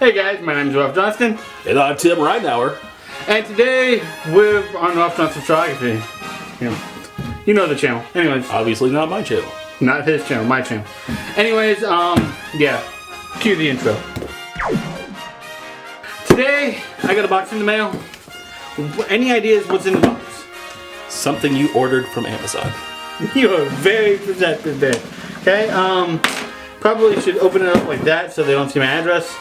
Hey guys, my name is Ralph Johnston. And I'm Tim Reinauer. And today we're on Ralph Johnston Photography. You know the channel. Anyways. Obviously not my channel. Not his channel, my channel. Anyways, yeah. Cue the intro. Today, I got a box in the mail. Any ideas what's in the box? Something you ordered from Amazon. You are very perceptive there. Okay, probably should open it up like that so they don't see my address.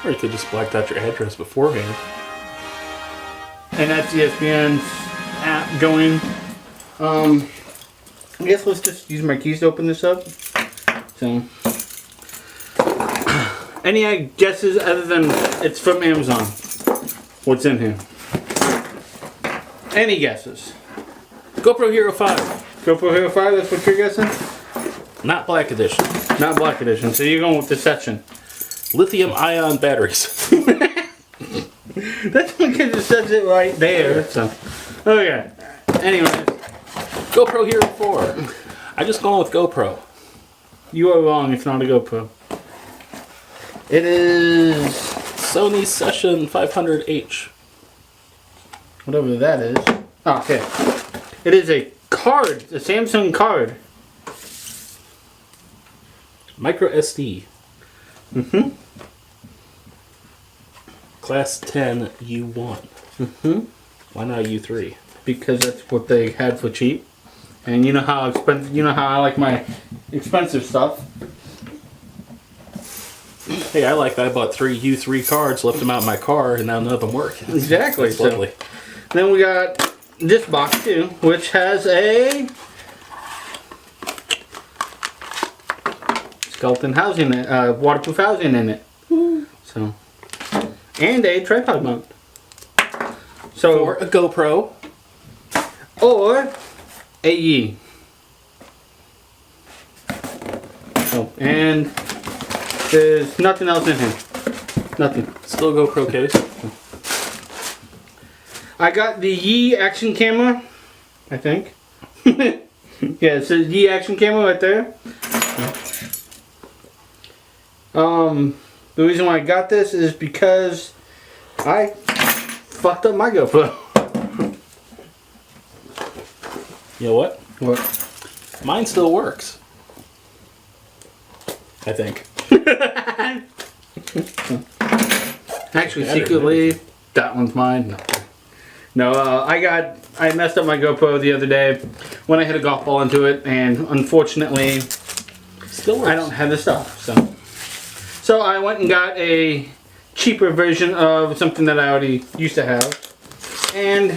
Or you could just black out your address beforehand. And that's ESPN's app going. I guess let's just use my keys to open this up. So, any guesses other than it's from Amazon? What's in here? Any guesses? GoPro Hero 5. GoPro Hero 5, that's what you're guessing? Not Black Edition. Not Black Edition, so you're going with Deception. Lithium-ion batteries. That's because it says it right there. So, okay. Anyways. GoPro Hero 4. I just gone with GoPro. You are wrong, it's not a GoPro. It is Sony Session 500H. whatever that is. Oh, okay. It is a card, a Samsung card. Micro SD. Mm-hmm. Class 10 U1. Mm-hmm. Why not U3? Because that's what they had for cheap. And you know how expensive, you know how I like my expensive stuff. Hey, I like that. I bought 3 U3 cards, left them out in my car, and now none of them work. Exactly. That's lovely. Then we got this box too, which has a skeleton housing, waterproof housing in it. So, and a tripod mount. So, Or a GoPro. or a Yi. Oh, and there's nothing else in here. Nothing. Still GoPro case. I got the Yi action camera, I think. Yeah, it says Yi action camera right there. The reason why I got this is because I fucked up my GoPro. You know what? What? Mine still works. I think. Actually, secretly, that one's mine. No, I messed up my GoPro the other day when I hit a golf ball into it, and unfortunately, Still works. I don't have the stuff. So I went and got a cheaper version of something that I already used to have, and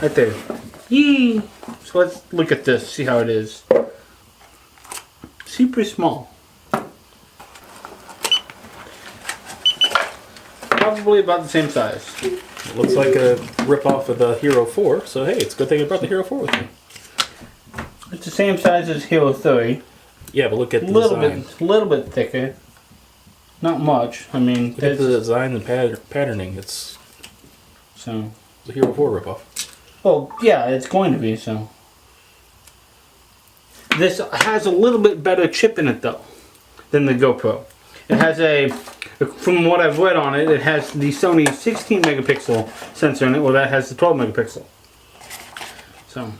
right there. Yee! So let's look at this, see how it is. Super small. Probably about the same size. It looks like a rip-off of the Hero 4, so hey, it's a good thing I brought the Hero 4 with me. It's the same size as Hero 3. Yeah, but look at the design. Little bit thicker. Not much. I mean, Look at the design and patterning. It's so. the Hero 4 rip-off. Well, yeah, it's going to be so. This has a little bit better chip in it though than the GoPro. It has a, from what I've read on it, it has the Sony 16 megapixel sensor in it. Well, that has the 12 megapixel. So,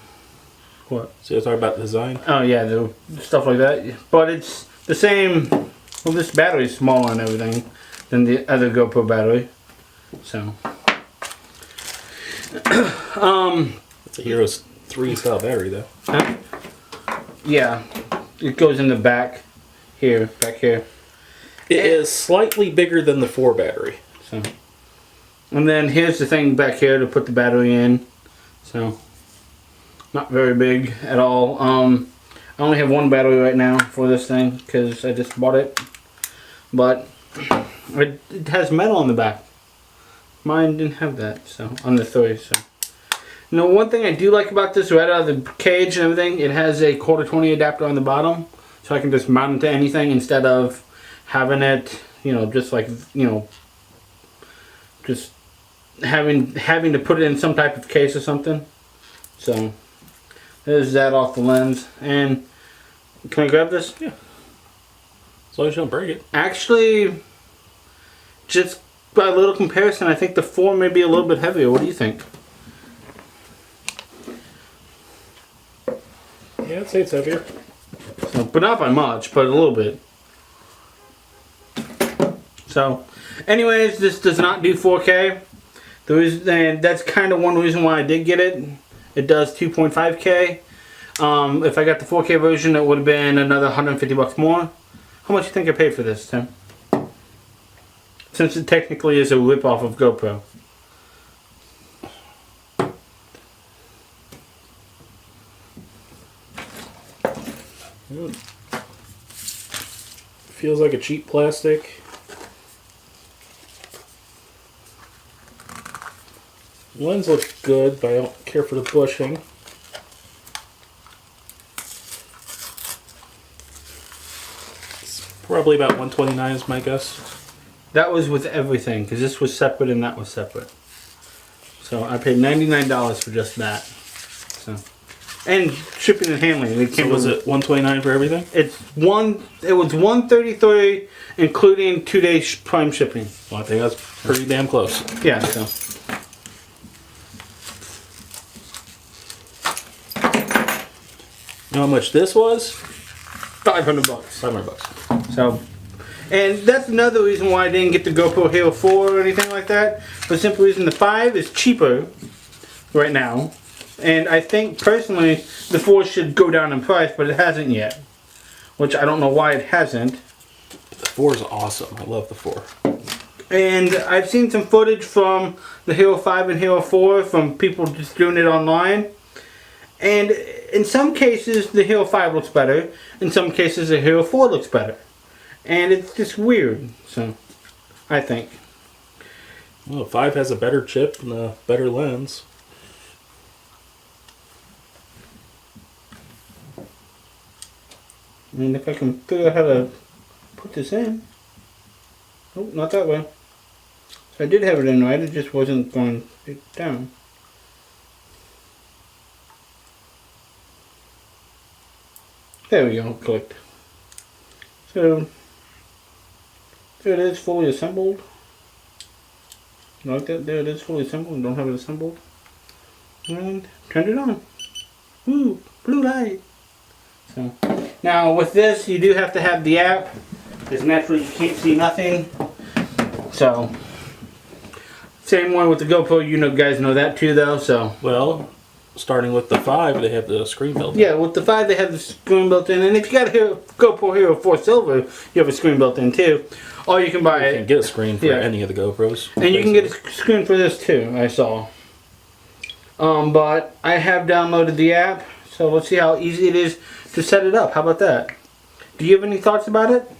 what? So you're talking about the design? Oh yeah, the stuff like that. But it's the same. Well, this battery's smaller and everything than the other GoPro battery. So, It's a Hero 3 style battery, though. huh? Yeah, it goes in the back here. It is slightly bigger than the 4 battery. So, and then here's the thing back here to put the battery in. So, not very big at all. I only have one battery right now for this thing because I just bought it. But it has metal on the back. Mine didn't have that, so on the 3. So, you know, one thing I do like about this, right out of the cage and everything, it has a 1/4-20 adapter on the bottom, so I can just mount it to anything instead of having it, you know, just like, you know, just having to put it in some type of case or something. So there's that off the lens. And can I grab this? Yeah. As long as you don't break it. Actually, just by a little comparison, I think the 4 may be a little bit heavier. What do you think? Yeah, I'd say it's heavier. So, but not by much, but a little bit. So, anyways, this does not do 4K. And that's kind of one reason why I did get it. It does 2.5K. If I got the 4K version, it would have been another $150 more. How much do you think I paid for this, Tim? Since it technically is a rip-off of GoPro. Feels like a cheap plastic. Lens looks good, but I don't care for the bushing. It's probably about $129 is my guess. That was with everything, because this was separate and that was separate. So I paid $99 for just that. So, and shipping and handling. It So was it $129 for everything? It was $133, including 2-day prime shipping. Well, I think that's pretty damn close. Yeah. So. You know how much this was? $500. $500. So, and that's another reason why I didn't get the GoPro Hero 4 or anything like that. For the simple reason the 5 is cheaper right now. And I think personally the 4 should go down in price, but it hasn't yet. Which I don't know why it hasn't. The 4 is awesome. I love the 4. And I've seen some footage from the Hero 5 and Hero 4 from people just doing it online. And in some cases the Hero 5 looks better. In some cases the Hero 4 looks better. And it's just weird. So, I think. Well, 5 has a better chip and a better lens. And if I can figure out how to put this in. Oh, not that way. So I did have it in right, it just wasn't going down. There we go, clicked. So, there it is, fully assembled. Like that, there it is, fully assembled. Don't have it assembled. And turn it on. Woo, blue light. So, now with this, you do have to have the app, because naturally you can't see nothing. So, same one with the GoPro. You know, guys know that too, though. So, Well, starting with the 5, they have the screen built in. yeah, with the 5 they have the screen built in, and if you got a GoPro Hero 4 Silver, you have a screen built in too. Or you can buy You can get a screen for any of the GoPros. and you can get a screen for this too, I saw. But I have downloaded the app, so let's see how easy it is to set it up. How about that? Do you have any thoughts about it?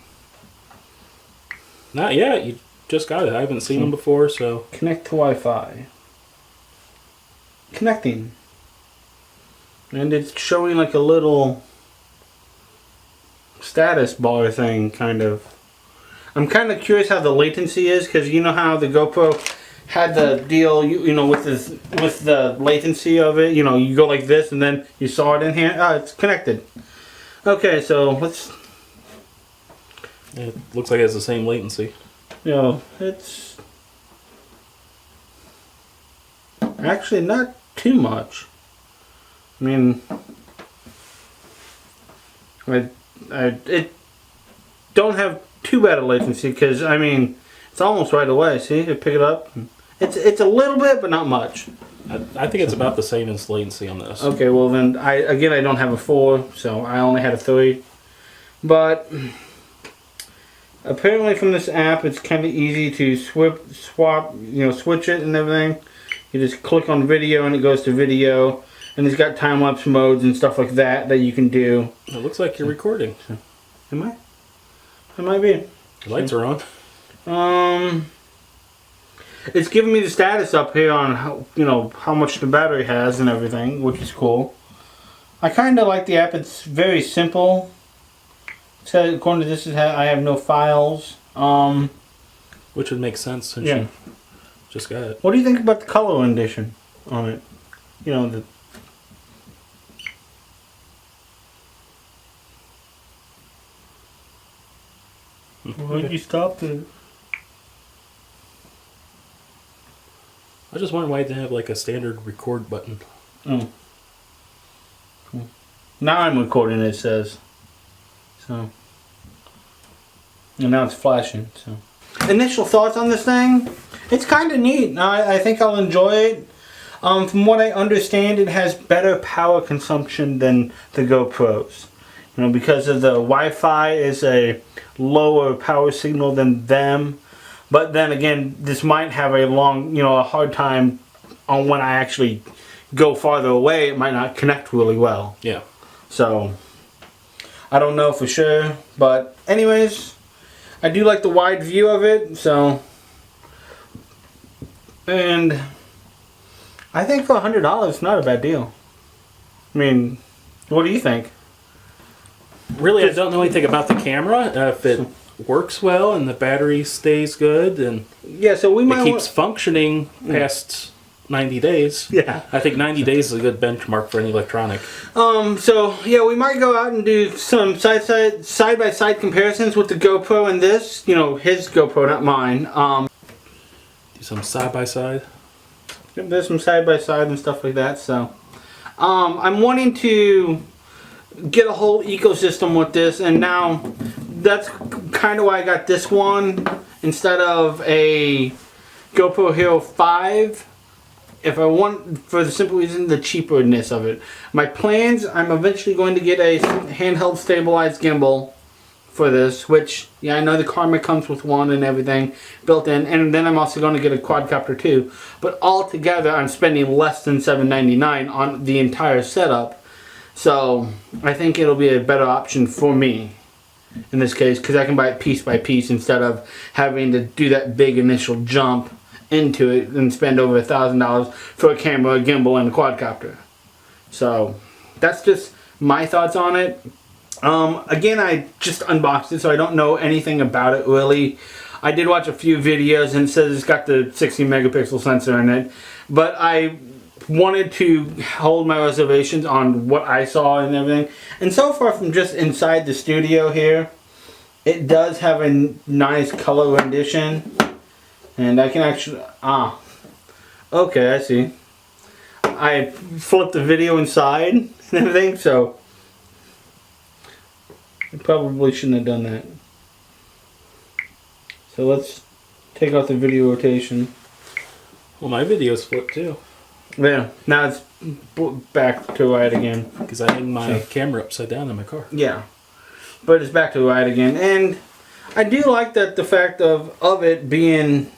Not yet. You just got it. I haven't seen them before, so... Connect to Wi-Fi. Connecting. And it's showing like a little status bar thing, kind of. I'm kind of curious how the latency is, because you know how the GoPro had the deal, you know, with the latency of it. You know, you go like this, and then you saw it in here. Ah, it's connected. Okay, so let's. It looks like it has the same latency. You know, it's actually not too much. I mean, it don't have too bad a latency, because I mean it's almost right away. See, you pick it up. It's a little bit, but not much. I think it's about the same as latency on this. Okay, well then I don't have a 4, so I only had a 3. But apparently from this app, it's kind of easy to swap, you know, switch it and everything. You just click on video and it goes to video, and it's got time-lapse modes and stuff like that you can do. It looks like you're recording. Am I? I might be. The lights are on. It's giving me the status up here on how, you know, how much the battery has and everything, which is cool. I kind of like the app. It's very simple. It says, according to this, I have no files. Which would make sense since Yeah. you just got it. What do you think about the color rendition on it? You know, the Why'd you stop it? I just wonder why it didn't have like a standard record button. Oh. Cool. Now I'm recording, it says. So. And now it's flashing, so. Initial thoughts on this thing? It's kind of neat. I think I'll enjoy it. From what I understand, it has better power consumption than the GoPros. You know, because of the Wi-Fi is a lower power signal than them. But then again, this might have a a hard time on when I actually go farther away. It might not connect really well. Yeah. So, I don't know for sure. But anyways, I do like the wide view of it. So, and I think for $100, it's not a bad deal. I mean, what do you think? Really, I don't know anything about the camera. If it works well and the battery stays good and yeah, so we might it keeps functioning past 90 days. Yeah. I think 90 days is a good benchmark for any electronic. So yeah, we might go out and do some side by side comparisons with the GoPro and this. You know, his GoPro, not mine. Do some side by side. There's some side by side and stuff like that. So, I'm wanting to get a whole ecosystem with this, and now that's kind of why I got this one instead of a GoPro Hero 5. If I want, for the simple reason, the cheaperness of it. My plans, I'm eventually going to get a handheld stabilized gimbal for this, which, yeah, I know the Karma comes with one and everything built in, and then I'm also going to get a quadcopter too. But altogether, I'm spending less than $7.99 on the entire setup. So, I think it'll be a better option for me in this case, because I can buy it piece by piece instead of having to do that big initial jump into it and spend over $1,000 for a camera, a gimbal, and a quadcopter. So, that's just my thoughts on it. Again, I just unboxed it, so I don't know anything about it really. I did watch a few videos and it says it's got the 60 megapixel sensor in it, but I wanted to hold my reservations on what I saw and everything. And so far, from just inside the studio here, it does have a nice color rendition, and I can actually okay, I see. I flipped the video inside and everything, so I probably shouldn't have done that. So let's take out the video rotation. Well, my video's flipped too. Yeah, now it's back to right again. Because I hang my camera upside down in my car. Yeah, but it's back to right again. And I do like that the fact of it being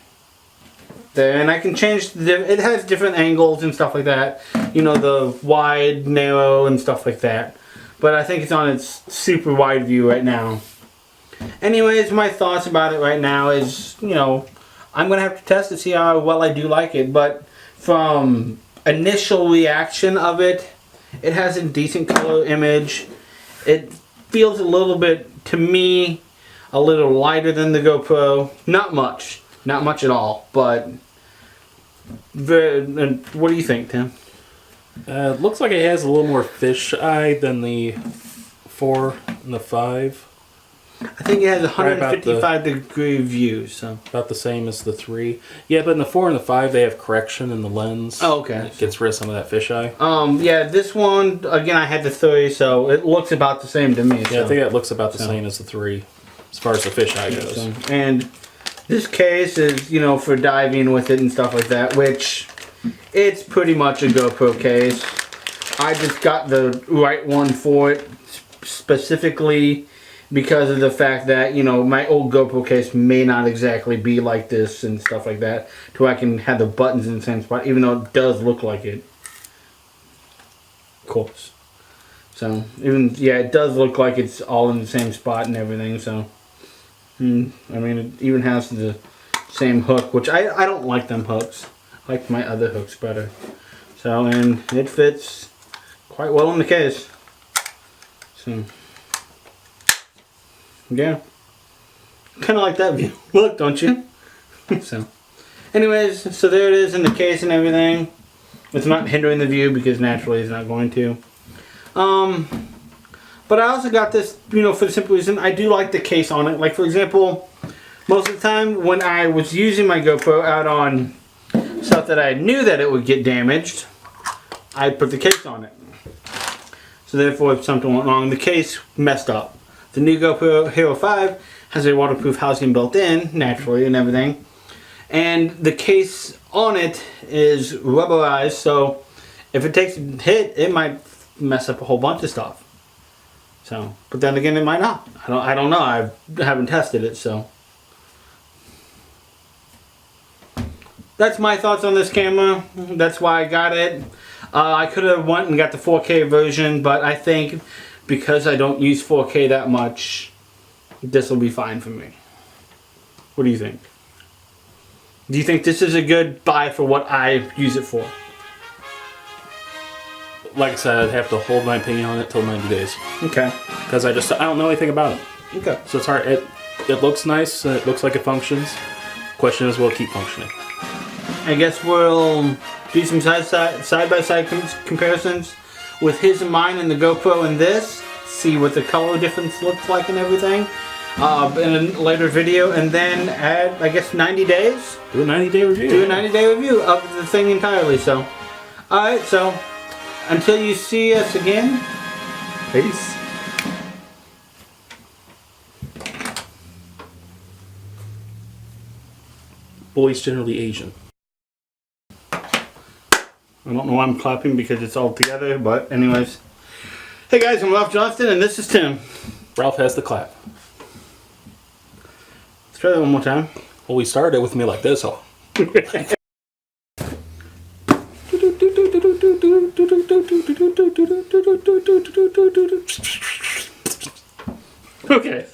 there. And I can change, it has different angles and stuff like that. You know, the wide, narrow, and stuff like that. But I think it's on its super wide view right now. Anyways, my thoughts about it right now is, you know, I'm going to have to test to see how well I do like it. But from initial reaction of it, it has a decent color image. It feels a little bit, to me, a little lighter than the GoPro. Not much. Not much at all. But, and what do you think, Tim? It looks like it has a little more fisheye than the 4 and the 5. I think it has 155 degree view, so about the same as the 3. Yeah, but in the 4 and the 5, they have correction in the lens. Oh, okay. It gets rid of some of that fisheye. Yeah, this one again, I had the 3, so it looks about the same to me. Yeah, so. I think it looks about the same as the 3, as far as the fisheye goes. So, and this case is, you know, for diving with it and stuff like that, which it's pretty much a GoPro case. I just got the right one for it specifically because of the fact that, you know, my old GoPro case may not exactly be like this and stuff like that, to where I can have the buttons in the same spot, even though it does look like it. Of course. So, even, yeah, it does look like it's all in the same spot and everything, so. I mean, it even has the same hook, which I don't like them hooks. I like my other hooks better. So, and it fits quite well in the case. So, yeah. Kind of like that view. Look, don't you? So, anyways, so there it is in the case and everything. It's not hindering the view because naturally it's not going to. But I also got this, you know, for the simple reason I do like the case on it. Like, for example, most of the time when I was using my GoPro out on stuff that I knew that it would get damaged, I put the case on it. So therefore, if something went wrong, the case messed up. The new GoPro Hero 5 has a waterproof housing built in, naturally, and everything. And the case on it is rubberized, so if it takes a hit, it might mess up a whole bunch of stuff. So, but then again, it might not. I don't know. I haven't tested it, so. That's my thoughts on this camera. That's why I got it. I could have went and got the 4K version, but I think because I don't use 4K that much, this will be fine for me. What do you think? Do you think this is a good buy for what I use it for? Like I said, I'd have to hold my opinion on it till 90 days. Okay. Because I don't know anything about it. Okay. So it's hard. It looks nice. It looks like it functions. Question is, will it keep functioning? I guess we'll do some side-by-side comparisons with his and mine and the GoPro and this. See what the color difference looks like and everything. In a later video, and then add, I guess, 90 days. Do a 90-day review. Do a 90-day review of the thing entirely. So, alright, so until you see us again, peace. Boys generally Asian. I don't know why I'm clapping because it's all together, but anyways. Hey guys, I'm Ralph Johnston and this is Tim. Ralph has the clap. Let's try that one more time. Well, we started with me like this, huh? Okay.